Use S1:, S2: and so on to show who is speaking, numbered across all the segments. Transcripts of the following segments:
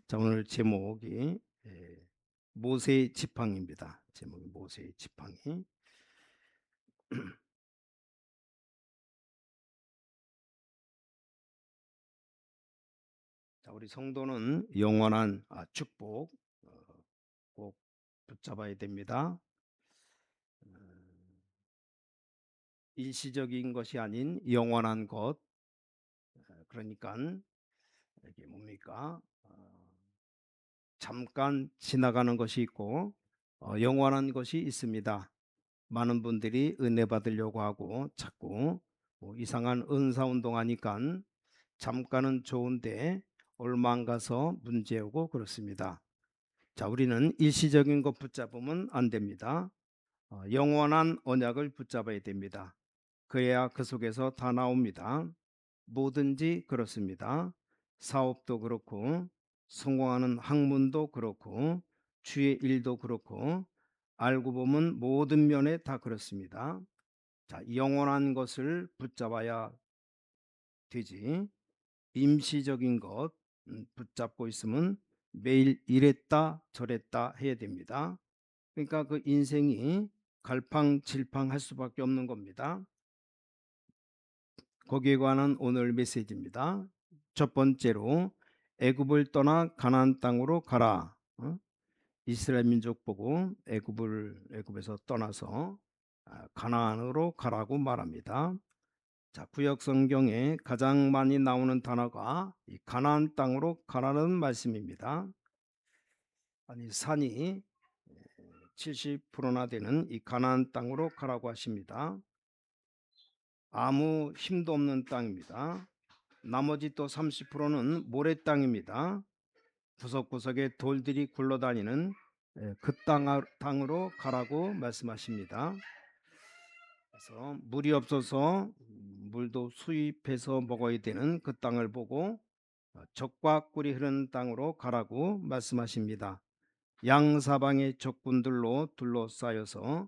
S1: 자, 오늘 제목이 모세의 지팡이입니다. 제목이 모세의 지팡이. 자, 우리 성도는 영원한 축복 꼭 붙잡아야 됩니다. 일시적인 것이 아닌 영원한 것. 그러니까 이게 뭡니까? 잠깐 지나가는 것이 있고 영원한 것이 있습니다. 많은 분들이 은혜 받으려고 하고 자꾸 뭐 이상한 은사 운동하니까 잠깐은 좋은데 얼마 안 가서 문제 오고 그렇습니다. 자, 우리는 일시적인 것 붙잡으면 안 됩니다. 영원한 언약을 붙잡아야 됩니다. 그래야 그 속에서 다 나옵니다. 뭐든지 그렇습니다. 사업도 그렇고 성공하는 학문도 그렇고 주의 일도 그렇고 알고 보면 모든 면에 다 그렇습니다. 자, 영원한 것을 붙잡아야 되지. 임시적인 것 붙잡고 있으면 매일 이랬다 저랬다 해야 됩니다. 그러니까 그 인생이 갈팡질팡할 수밖에 없는 겁니다. 거기에 관한 오늘 메시지입니다. 첫 번째로 애굽을 떠나 가나안 땅으로 가라. 이스라엘 민족 보고 애굽에서 떠나서 가나안으로 가라고 말합니다. 자, 구약 성경에 가장 많이 나오는 단어가 이 가나안 땅으로 가라는 말씀입니다. 아니, 산이 70%나 되는 이 가나안 땅으로 가라고 하십니다. 아무 힘도 없는 땅입니다. 나머지 또 30%는 모래 땅입니다. 구석구석에 돌들이 굴러다니는 그 땅으로 가라고 말씀하십니다. 그래서 물이 없어서 물도 수입해서 먹어야 되는 그 땅을 보고 적과 꿀이 흐르는 땅으로 가라고 말씀하십니다. 양사방의 적군들로 둘러싸여서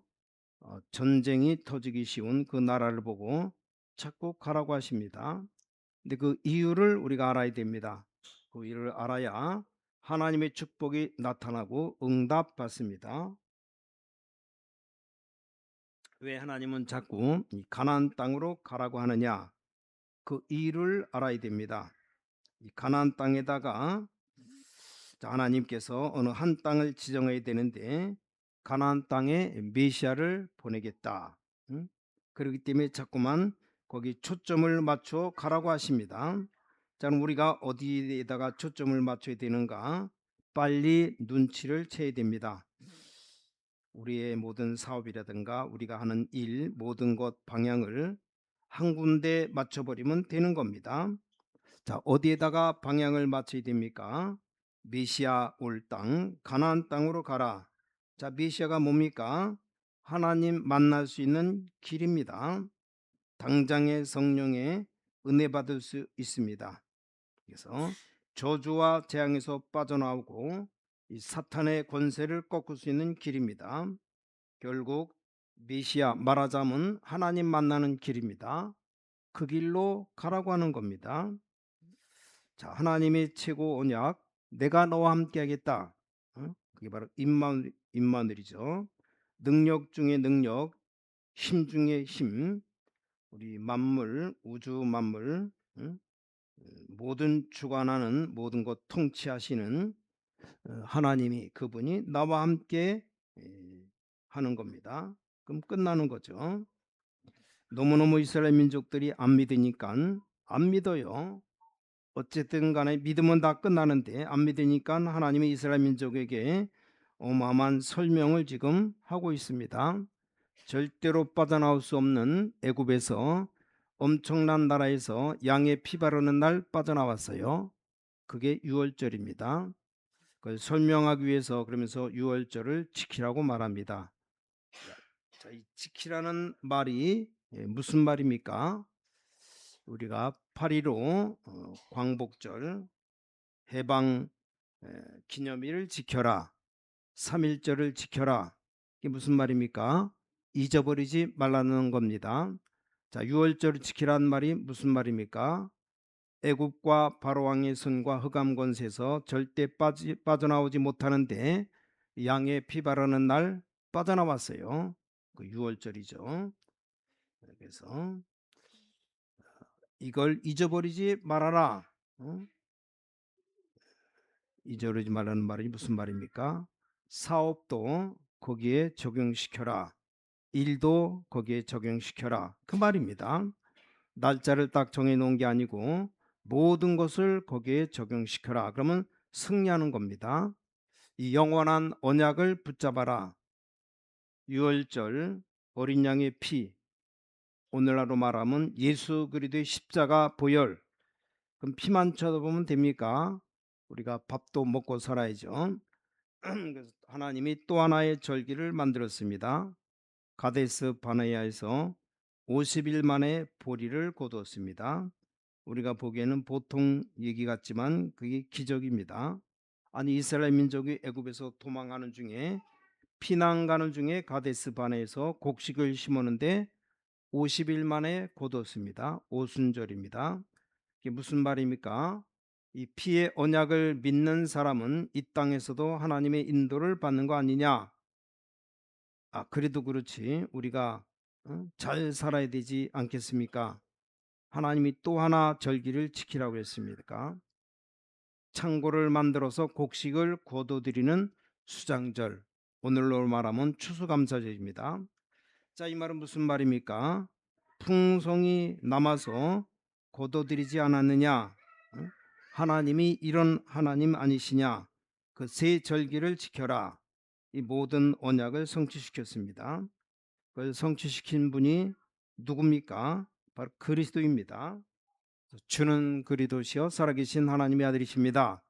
S1: 전쟁이 터지기 쉬운 그 나라를 보고 자꾸 가라고 하십니다. 근데 그 이유를 우리가 알아야 됩니다. 그 이유를 알아야 하나님의 축복이 나타나고 응답받습니다. 왜 하나님은 자꾸 이 가나안 땅으로 가라고 하느냐? 그 이유를 알아야 됩니다. 이 가나안 땅에다가 하나님께서 어느 한 땅을 지정해야 되는데 가나안 땅에 메시아를 보내겠다. 그렇기 때문에 자꾸만 거기 초점을 맞춰 가라고 하십니다. 자, 그럼 우리가 어디에다가 초점을 맞춰야 되는가? 빨리 눈치를 채야 됩니다. 우리의 모든 사업이라든가 우리가 하는 일, 모든 것 방향을 한 군데 맞춰버리면 되는 겁니다. 자, 어디에다가 방향을 맞춰야 됩니까? 메시아 올 땅, 가나안 땅으로 가라. 자, 메시아가 뭡니까? 하나님 만날 수 있는 길입니다. 당장의 성령의 은혜 받을 수 있습니다. 그래서 저주와 재앙에서 빠져나오고 이 사탄의 권세를 꺾을 수 있는 길입니다. 결국 메시아, 말하자면 하나님 만나는 길입니다. 그 길로 가라고 하는 겁니다. 자, 하나님의 최고 언약, 내가 너와 함께 하겠다. 그게 바로 임마누엘이죠. 능력 중에 능력, 힘 중에 힘, 우리 만물, 우주 만물, 모든 주관하는 모든 것 통치하시는 하나님이, 그분이 나와 함께 하는 겁니다. 그럼 끝나는 거죠. 너무너무 이스라엘 민족들이 안 믿으니까 안 믿어요. 어쨌든 간에 믿으면 다 끝나는데 안 믿으니까 하나님이 이스라엘 민족에게 어마어마한 설명을 지금 하고 있습니다. 절대로 빠져나올 수 없는 애굽에서 엄청난 나라에서 양의 피 바르는 날 빠져나왔어요. 그게 유월절입니다. 그걸 설명하기 위해서 그러면서 유월절을 지키라고 말합니다. 자, 이 지키라는 말이 무슨 말입니까? 우리가 8.15 광복절 해방 기념일을 지켜라, 3.1절을 지켜라. 이게 무슨 말입니까? 잊어버리지 말라는 겁니다. 자, 6월절을 지키라는 말이 무슨 말입니까? 애굽과 바로 왕의 손과 흑암 권세에서 절대 빠져나오지 못하는데 양의 피 바르는 날 빠져나왔어요. 그 유월절이죠. 그래서 이걸 잊어버리지 말아라. 어? 잊어버리지 말라는 말이 무슨 말입니까? 사업도 거기에 적용시켜라. 일도 거기에 적용시켜라. 그 말입니다. 날짜를 딱 정해놓은 게 아니고 모든 것을 거기에 적용시켜라. 그러면 승리하는 겁니다. 이 영원한 언약을 붙잡아라. 유월절 어린 양의 피, 오늘날로 말하면 예수 그리스도의 십자가 보혈. 그럼 피만 쳐다보면 됩니까? 우리가 밥도 먹고 살아야죠. 그래서 하나님이 또 하나의 절기를 만들었습니다. 가데스 바네아에서 50일 만에 보리를 거두었습니다. 우리가 보기에는 보통 얘기 같지만 그게 기적입니다. 아니 이스라엘 민족이 애굽에서 도망가는 중에 피난 가는 중에 가데스 바네에서 곡식을 심었는데 50일 만에 거두었습니다. 오순절입니다. 이게 무슨 말입니까? 이 피의 언약을 믿는 사람은 이 땅에서도 하나님의 인도를 받는 거 아니냐? 그래도 그렇지 우리가 잘 살아야 되지 않겠습니까? 하나님이 또 하나 절기를 지키라고 했습니까? 창고를 만들어서 곡식을 거둬들이는 수장절, 오늘로 말하면 추수감사절입니다. 자, 이 말은 무슨 말입니까? 풍성이 남아서 거둬들이지 않았느냐? 하나님이 이런 하나님 아니시냐? 그 세 절기를 지켜라. 이 모든 언약을 성취시켰습니다. 그걸 성취시킨 분이 누굽니까? 바로 그리스도입니다. 주는 그리스도시요 살아계신 하나님의 아들이십니다.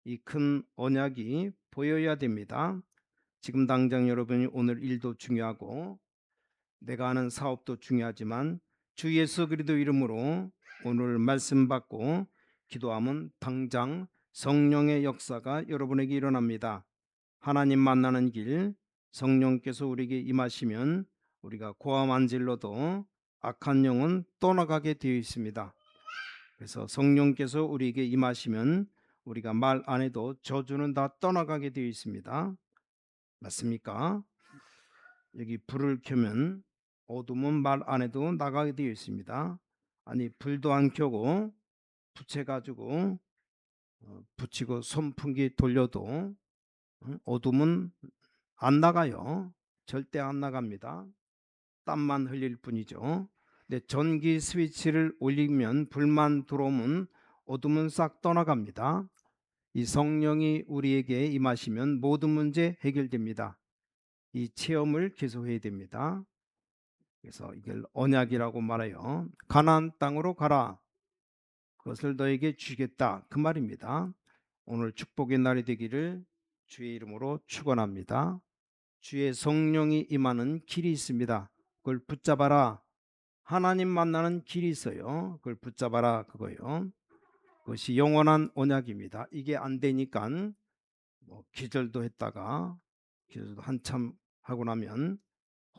S1: 이 큰 언약이 보여야 됩니다. 지금 당장 여러분이 오늘 일도 중요하고 내가 하는 사업도 중요하지만 주 예수 그리스도 이름으로 오늘 말씀 받고 기도하면 당장 성령의 역사가 여러분에게 일어납니다. 하나님 만나는 길, 성령께서 우리에게 임하시면 우리가 고함 안 질러도 악한 영은 떠나가게 되어 있습니다. 그래서 성령께서 우리에게 임하시면 우리가 말 안 해도 저주는 다 떠나가게 되어 있습니다. 맞습니까? 여기 불을 켜면 어둠은 말 안 해도 나가게 되어 있습니다. 아니 불도 안 켜고 붙여가지고 붙이고 선풍기 돌려도 어둠은 안 나가요. 절대 안 나갑니다. 땀만 흘릴 뿐이죠. 근데 전기 스위치를 올리면 불만 들어오면 어둠은 싹 떠나갑니다. 이 성령이 우리에게 임하시면 모든 문제 해결됩니다. 이 체험을 계속해야 됩니다. 그래서 이걸 언약이라고 말해요. 가나안 땅으로 가라. 그것을 너에게 주겠다. 그 말입니다. 오늘 축복의 날이 되기를 주의 이름으로 축원합니다. 주의 성령이 임하는 길이 있습니다. 그걸 붙잡아라. 하나님 만나는 길이 있어요. 그걸 붙잡아라 그거요. 그것이 영원한 언약입니다. 이게 안 되니까 기절도 했다가 기절도 한참 하고 나면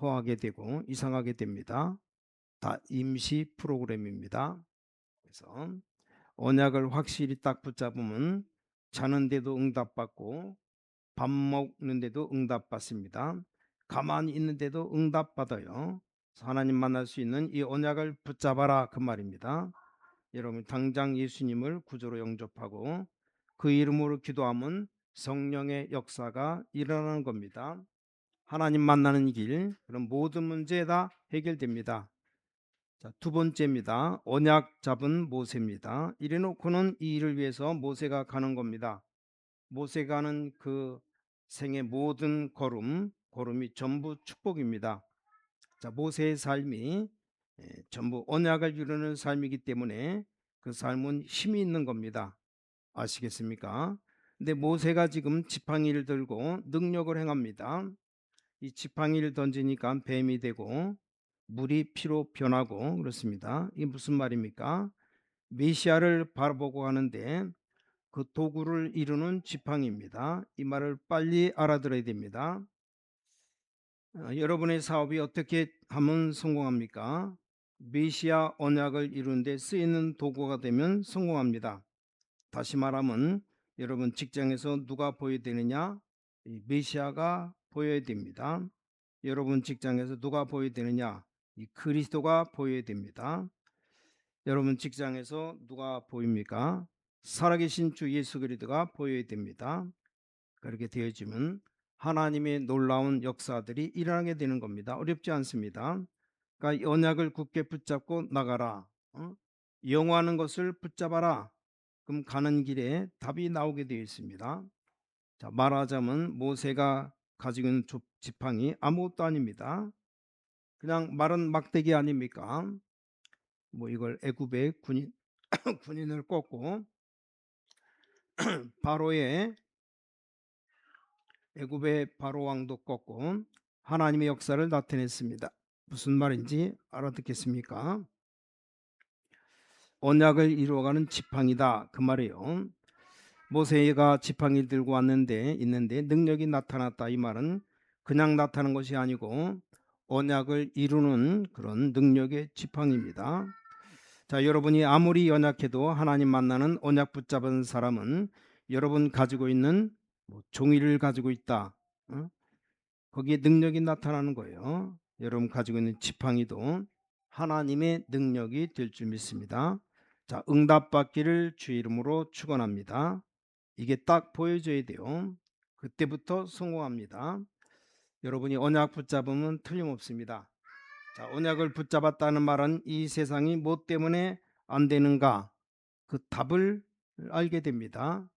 S1: 허하게 되고 이상하게 됩니다. 다 임시 프로그램입니다. 그래서 언약을 확실히 딱 붙잡으면 자는데도 응답받고 밥 먹는데도 응답받습니다. 가만히 있는데도 응답받아요. 하나님 만날 수 있는 이 언약을 붙잡아라 그 말입니다. 여러분 당장 예수님을 구주로 영접하고 그 이름으로 기도하면 성령의 역사가 일어나는 겁니다. 하나님 만나는 길, 그럼 모든 문제 다 해결됩니다. 자, 두 번째입니다. 언약 잡은 모세입니다. 이래놓고는 이 일을 위해서 모세가 가는 겁니다. 모세가 하는 그 생의 모든 걸음이 전부 축복입니다. 자, 모세의 삶이 전부 언약을 이루는 삶이기 때문에 그 삶은 힘이 있는 겁니다. 아시겠습니까? 근데 모세가 지금 지팡이를 들고 능력을 행합니다. 이 지팡이를 던지니까 뱀이 되고 물이 피로 변하고 그렇습니다. 이게 무슨 말입니까? 메시아를 바라보고 하는데 그 도구를 이루는 지팡이입니다. 이 말을 빨리 알아들어야 됩니다. 여러분의 사업이 어떻게 하면 성공합니까? 메시아 언약을 이루는 데 쓰이는 도구가 되면 성공합니다. 다시 말하면 여러분 직장에서 누가 보여야 되느냐? 이 메시아가 보여야 됩니다. 여러분 직장에서 누가 보여야 되느냐? 이 그리스도가 보여야 됩니다. 여러분 직장에서 누가 보입니까? 살아계신 주 예수 그리스도가 보여야 됩니다. 그렇게 되어지면 하나님의 놀라운 역사들이 일어나게 되는 겁니다. 어렵지 않습니다. 그러니까 언약을 굳게 붙잡고 나가라. 영화하는 것을 붙잡아라. 그럼 가는 길에 답이 나오게 되어 있습니다. 자, 말하자면 모세가 가지고 있는 지팡이 아무것도 아닙니다. 그냥 마른 막대기 아닙니까? 뭐 이걸 애굽의 군인을 꺾고 바로의 애굽의 바로 왕도 꺾고 하나님의 역사를 나타냈습니다. 무슨 말인지 알아듣겠습니까? 언약을 이루어가는 지팡이다 그 말이에요. 모세가 지팡이를 들고 있는데 능력이 나타났다 이 말은 그냥 나타난 것이 아니고 언약을 이루는 그런 능력의 지팡이입니다. 자, 여러분이 아무리 연약해도 하나님 만나는 언약 붙잡은 사람은 여러분 가지고 있는 종이를 가지고 있다. 거기에 능력이 나타나는 거예요. 여러분 가지고 있는 지팡이도 하나님의 능력이 될 줄 믿습니다. 자, 응답받기를 주의 이름으로 축원합니다. 이게 딱 보여줘야 돼요. 그때부터 성공합니다. 여러분이 언약 붙잡으면 틀림없습니다. 자, 언약을 붙잡았다는 말은 이 세상이 뭐 때문에 안 되는가? 그 답을 알게 됩니다.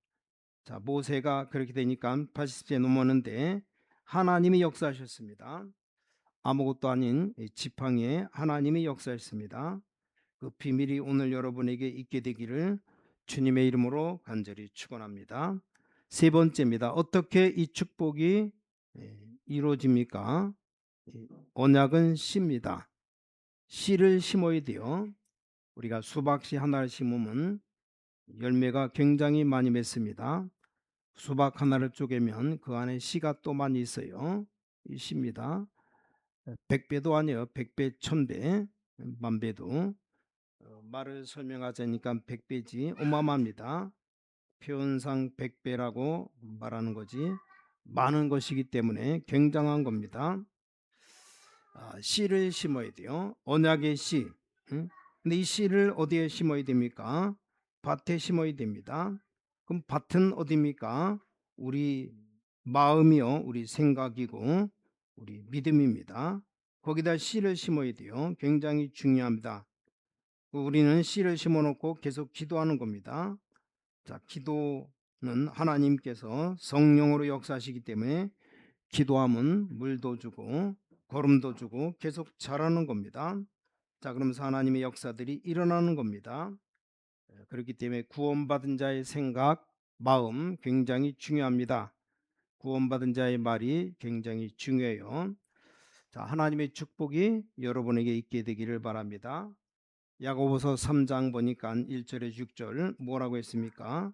S1: 자, 모세가 그렇게 되니까 80세 넘었는데 하나님이 역사하셨습니다. 아무것도 아닌 지팡이에 하나님이 역사했습니다. 그 비밀이 오늘 여러분에게 있게 되기를 주님의 이름으로 간절히 축원합니다. 세 번째입니다. 어떻게 이 축복이 이루어집니까? 언약은 씨입니다. 씨를 심어야 돼요. 우리가 수박씨 하나를 심으면 열매가 굉장히 많이 맺습니다. 수박 하나를 쪼개면 그 안에 씨가 또 많이 있어요. 이 씨입니다. 100배도 아니에요. 100배, 1000배, 만배도. 말을 설명하자니까 100배지 어마어마합니다. 표현상 100배라고 말하는 거지 많은 것이기 때문에 굉장한 겁니다. 씨를 심어야 돼요. 언약의 씨. 근데 이 씨를 어디에 심어야 됩니까? 밭에 심어야 됩니다. 그럼 밭은 어디입니까? 우리 마음이요. 우리 생각이고 우리 믿음입니다. 거기다 씨를 심어야 돼요. 굉장히 중요합니다. 우리는 씨를 심어 놓고 계속 기도하는 겁니다. 자, 기도는 하나님께서 성령으로 역사하시기 때문에 기도하면 물도 주고 거름도 주고 계속 자라는 겁니다. 자, 그러면서 하나님의 역사들이 일어나는 겁니다. 그렇기 때문에 구원받은 자의 생각, 마음 굉장히 중요합니다. 구원받은 자의 말이 굉장히 중요해요. 자, 하나님의 축복이 여러분에게 있게 되기를 바랍니다. 야고보서 3장 보니까 1절에 6절 뭐라고 했습니까?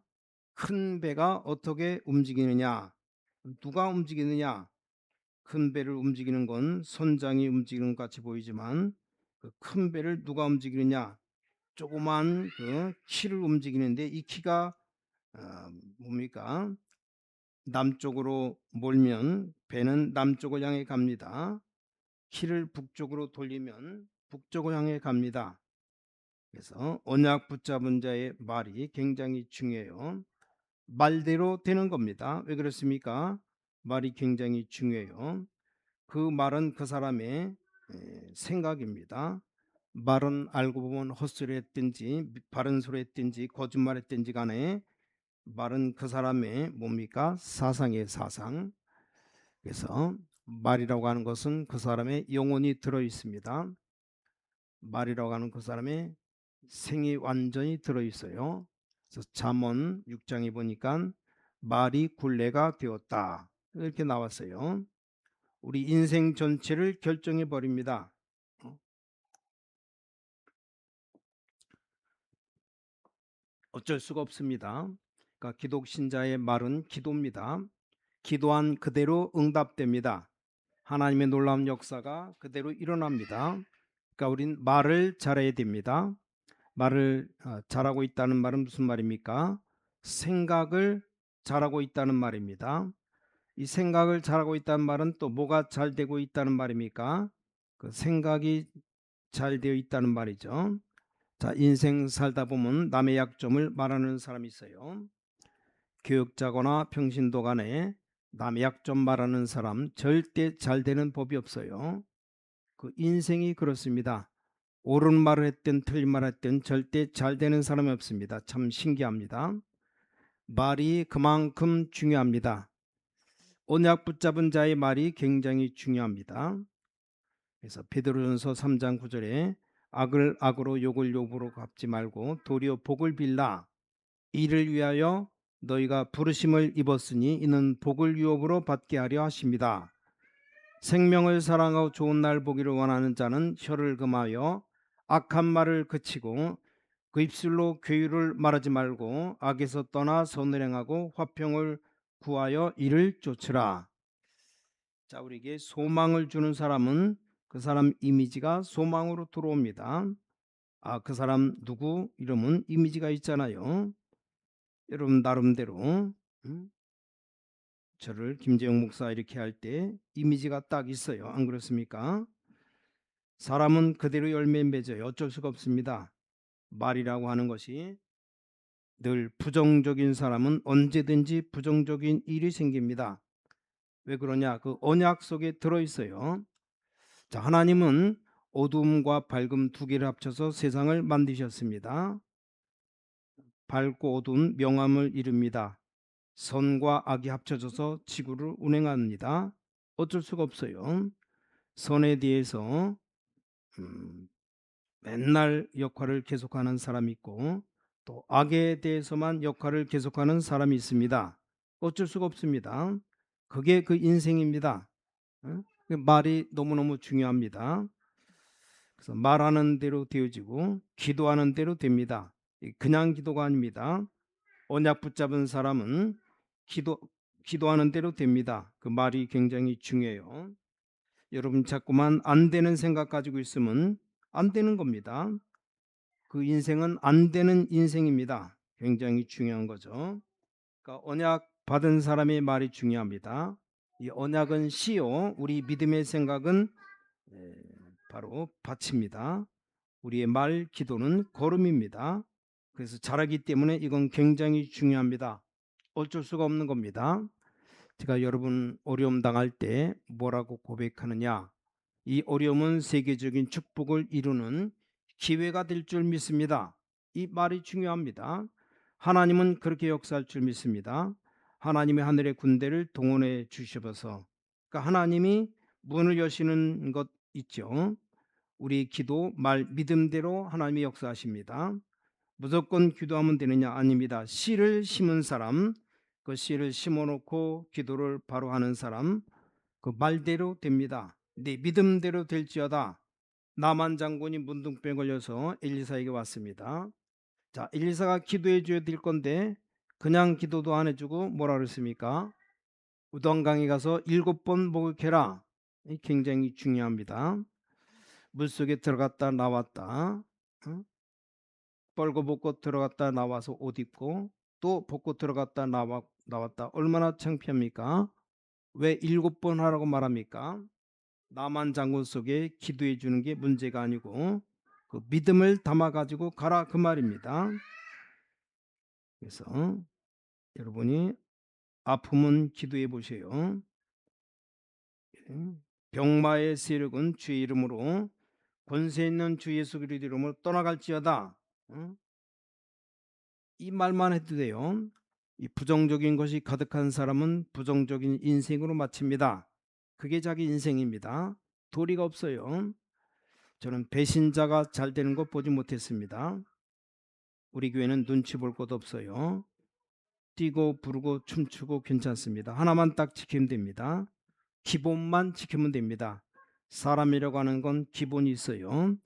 S1: 큰 배가 어떻게 움직이느냐? 누가 움직이느냐? 큰 배를 움직이는 건 선장이 움직이는 것 같이 보이지만 그 큰 배를 누가 움직이느냐? 조그만 그 키를 움직이는데 이 키가 뭡니까? 남쪽으로 몰면 배는 남쪽을 향해 갑니다. 키를 북쪽으로 돌리면 북쪽을 향해 갑니다. 그래서 언약 붙잡은 자의 말이 굉장히 중요해요. 말대로 되는 겁니다. 왜 그렇습니까? 말이 굉장히 중요해요. 그 말은 그 사람의 생각입니다. 말은 알고 보면 헛소리 했든지 바른 소리 했든지 거짓말 했든지 간에 말은 그 사람의 뭡니까? 사상의 사상. 그래서 말이라고 하는 것은 그 사람의 영혼이 들어 있습니다. 말이라고 하는 그 사람의 생이 완전히 들어 있어요. 그래서 잠언 6장에 보니까 말이 굴레가 되었다 이렇게 나왔어요. 우리 인생 전체를 결정해 버립니다. 어쩔 수가 없습니다. 그러니까 기독 신자의 말은 기도입니다. 기도한 그대로 응답됩니다. 하나님의 놀라운 역사가 그대로 일어납니다. 그러니까 우린 말을 잘해야 됩니다. 말을 잘하고 있다는 말은 무슨 말입니까? 생각을 잘하고 있다는 말입니다. 이 생각을 잘하고 있다는 말은 또 뭐가 잘 되고 있다는 말입니까? 그 생각이 잘 되어 있다는 말이죠. 자, 인생 살다 보면 남의 약점을 말하는 사람이 있어요. 교육자거나 평신도 간에 남의 약점 말하는 사람 절대 잘 되는 법이 없어요. 그 인생이 그렇습니다. 옳은 말을 했든 틀린 말을 했든 절대 잘 되는 사람이 없습니다. 참 신기합니다. 말이 그만큼 중요합니다. 언약 붙잡은 자의 말이 굉장히 중요합니다. 그래서 베드로전서 3장 9절에 악을 악으로 욕을 욕으로 갚지 말고 도리어 복을 빌라. 이를 위하여 너희가 부르심을 입었으니 이는 복을 유업으로 받게 하려 하십니다. 생명을 사랑하고 좋은 날 보기를 원하는 자는 혀를 금하여 악한 말을 그치고 그 입술로 괴유를 말하지 말고 악에서 떠나 선을 행하고 화평을 구하여 이를 쫓으라. 자, 우리에게 소망을 주는 사람은 그 사람 이미지가 소망으로 들어옵니다. 그 사람 누구 이러면 이미지가 있잖아요. 여러분 나름대로 저를 김재영 목사 이렇게 할 때 이미지가 딱 있어요. 안 그렇습니까? 사람은 그대로 열매 맺어요. 어쩔 수가 없습니다. 말이라고 하는 것이 늘 부정적인 사람은 언제든지 부정적인 일이 생깁니다. 왜 그러냐? 그 언약 속에 들어있어요. 자, 하나님은 어둠과 밝음 두 개를 합쳐서 세상을 만드셨습니다. 밝고 어두운 명암을 이룹니다. 선과 악이 합쳐져서 지구를 운행합니다. 어쩔 수가 없어요. 선에 대해서 맨날 역할을 계속하는 사람이 있고 또 악에 대해서만 역할을 계속하는 사람이 있습니다. 어쩔 수가 없습니다. 그게 그 인생입니다. 그 말이 너무너무 중요합니다. 그래서 말하는 대로 되어지고 기도하는 대로 됩니다. 그냥 기도가 아닙니다. 언약 붙잡은 사람은 기도하는 대로 됩니다. 그 말이 굉장히 중요해요. 여러분 자꾸만 안 되는 생각 가지고 있으면 안 되는 겁니다. 그 인생은 안 되는 인생입니다. 굉장히 중요한 거죠. 그러니까 언약 받은 사람의 말이 중요합니다. 이 언약은 씨요, 우리 믿음의 생각은 바로 밭입니다. 우리의 말, 기도는 걸음입니다. 그래서 잘하기 때문에 이건 굉장히 중요합니다. 어쩔 수가 없는 겁니다. 제가 여러분 어려움 당할 때 뭐라고 고백하느냐? 이 어려움은 세계적인 축복을 이루는 기회가 될 줄 믿습니다. 이 말이 중요합니다. 하나님은 그렇게 역사할 줄 믿습니다. 하나님의 하늘의 군대를 동원해 주셔서, 그러니까 하나님이 문을 여시는 것 있죠. 우리 기도, 말, 믿음대로 하나님이 역사하십니다. 무조건 기도하면 되느냐? 아닙니다. 씨를 심은 사람, 그 씨를 심어놓고 기도를 바로 하는 사람, 그 말대로 됩니다. 네 믿음대로 될지어다. 나만 장군이 문둥병 걸려서 엘리사에게 왔습니다. 자, 엘리사가 기도해 줘야 될 건데 그냥 기도도 안 해주고 뭐라 그랬습니까? 우동강에 가서 7번 목욕해라. 굉장히 중요합니다. 물속에 들어갔다 나왔다. 벌거벗고 들어갔다 나와서 옷 입고 또 벗고 들어갔다 나왔다. 얼마나 창피합니까? 왜 7번 하라고 말합니까? 나만 장군 속에 기도해 주는 게 문제가 아니고 그 믿음을 담아 가지고 가라 그 말입니다. 그래서 여러분이 아프면 기도해 보세요. 병마의 세력은 주의 이름으로 권세 있는 주 예수 그리스도 이름으로 떠나갈지어다. 이 말만 해도 돼요. 이 부정적인 것이 가득한 사람은 부정적인 인생으로 마칩니다. 그게 자기 인생입니다. 도리가 없어요. 저는 배신자가 잘 되는 것 보지 못했습니다. 우리 교회는 눈치 볼 것 없어요. 뛰고 부르고 춤추고 괜찮습니다. 하나만 딱 지키면 됩니다. 기본만 지키면 됩니다. 사람이라고 하는 건 기본이 있어요.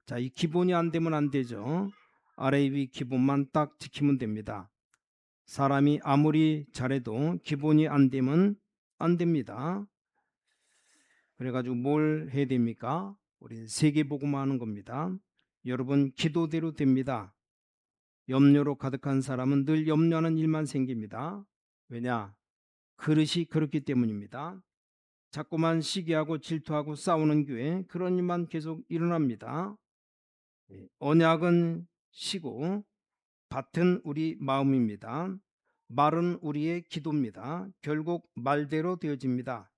S1: 자, 이 기본이 안 되면 안 되죠. 아래 위 기본만 딱 지키면 됩니다. 사람이 아무리 잘해도 기본이 안 되면 안 됩니다. 그래가지고 뭘 해야 됩니까? 우리 세계복음화하는 겁니다. 여러분 기도대로 됩니다. 염려로 가득한 사람은 늘 염려하는 일만 생깁니다. 왜냐? 그릇이 그렇기 때문입니다. 자꾸만 시기하고 질투하고 싸우는 교회, 그런 일만 계속 일어납니다. 언약은 시고 밭은 우리 마음입니다. 말은 우리의 기도입니다. 결국 말대로 되어집니다.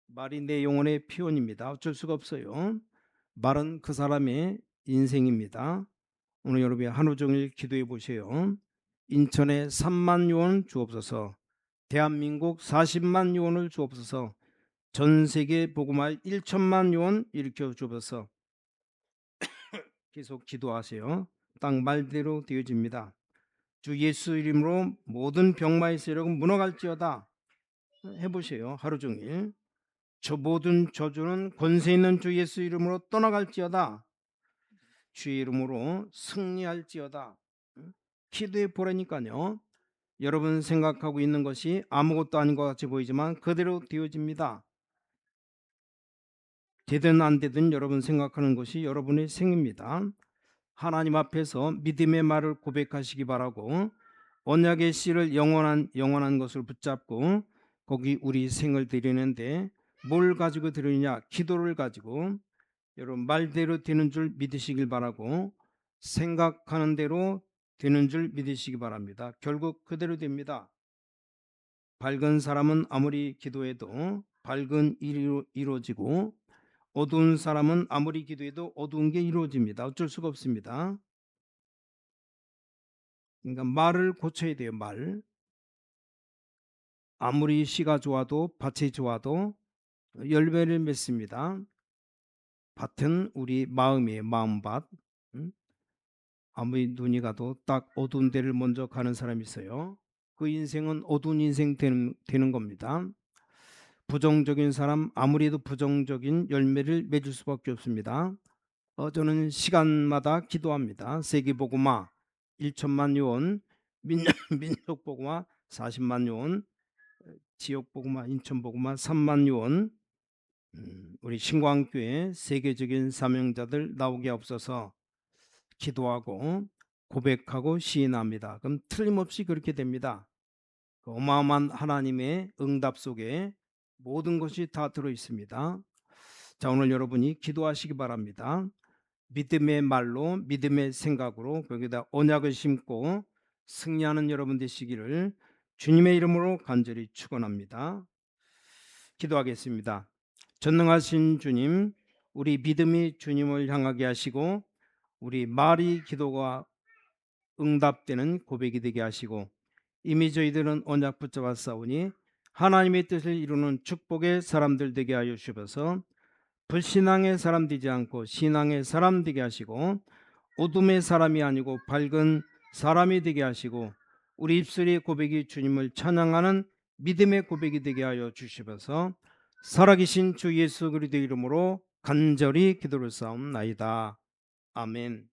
S1: 말이 내 영혼의 표현입니다. 어쩔 수가 없어요. 말은 그 사람의 인생입니다. 오늘 여러분이 하루 종일 기도해 보세요. 인천에 3만 유언 주옵소서. 대한민국 40만 유언을 주옵소서. 전 세계 복음화에 1천만 유언 일으켜 주옵소서. 계속 기도하세요. 딱 말대로 되어집니다. 주 예수 이름으로 모든 병마의 세력은 무너갈지어다. 해보세요. 하루 종일. 저 모든 저주는 권세 있는 주 예수 이름으로 떠나갈지어다. 주의 이름으로 승리할지어다. 기도해 보라니까요. 여러분 생각하고 있는 것이 아무것도 아닌 것 같이 보이지만 그대로 되어집니다. 되든 안 되든 여러분 생각하는 것이 여러분의 생입니다. 하나님 앞에서 믿음의 말을 고백하시기 바라고, 언약의 씨를 영원한 것을 붙잡고 거기 우리 생을 드리는데 뭘 가지고 드리느냐? 기도를 가지고 여러분 말대로 되는 줄 믿으시길 바라고, 생각하는 대로 되는 줄 믿으시기 바랍니다. 결국 그대로 됩니다. 밝은 사람은 아무리 기도해도 밝은 일이 이루어지고, 어두운 사람은 아무리 기도해도 어두운 게 이루어집니다. 어쩔 수가 없습니다. 그러니까 말을 고쳐야 돼요. 말. 아무리 씨가 좋아도 밭이 좋아도 열매를 맺습니다. 밭은 우리 마음이에요. 마음밭. 아무리 눈이 가도 딱 어두운 데를 먼저 가는 사람이 있어요. 그 인생은 어두운 인생 되는 겁니다. 부정적인 사람, 아무리 해도 부정적인 열매를 맺을 수밖에 없습니다. 저는 시간마다 기도합니다. 세계복음화 1천만 유언, 민족복음화 40만 유언, 지역복음화, 인천복음화 3만 유언, 우리 신광교회 세계적인 사명자들 나오게 없어서 기도하고 고백하고 시인합니다. 그럼 틀림없이 그렇게 됩니다. 그 어마어마한 하나님의 응답 속에 모든 것이 다 들어 있습니다. 자, 오늘 여러분이 기도하시기 바랍니다. 믿음의 말로, 믿음의 생각으로 거기다 언약을 심고 승리하는 여러분 되시기를 주님의 이름으로 간절히 축원합니다. 기도하겠습니다. 전능하신 주님, 우리 믿음이 주님을 향하게 하시고 우리 말이 기도가 응답되는 고백이 되게 하시고, 이미 저희들은 언약 붙잡아 싸우니 하나님의 뜻을 이루는 축복의 사람들 되게 하여 주셔서 불신앙의 사람 되지 않고 신앙의 사람 되게 하시고, 어둠의 사람이 아니고 밝은 사람이 되게 하시고, 우리 입술의 고백이 주님을 찬양하는 믿음의 고백이 되게 하여 주시면서 살아계신 주 예수 그리스도 이름으로 간절히 기도를 싸움나이다. 아멘.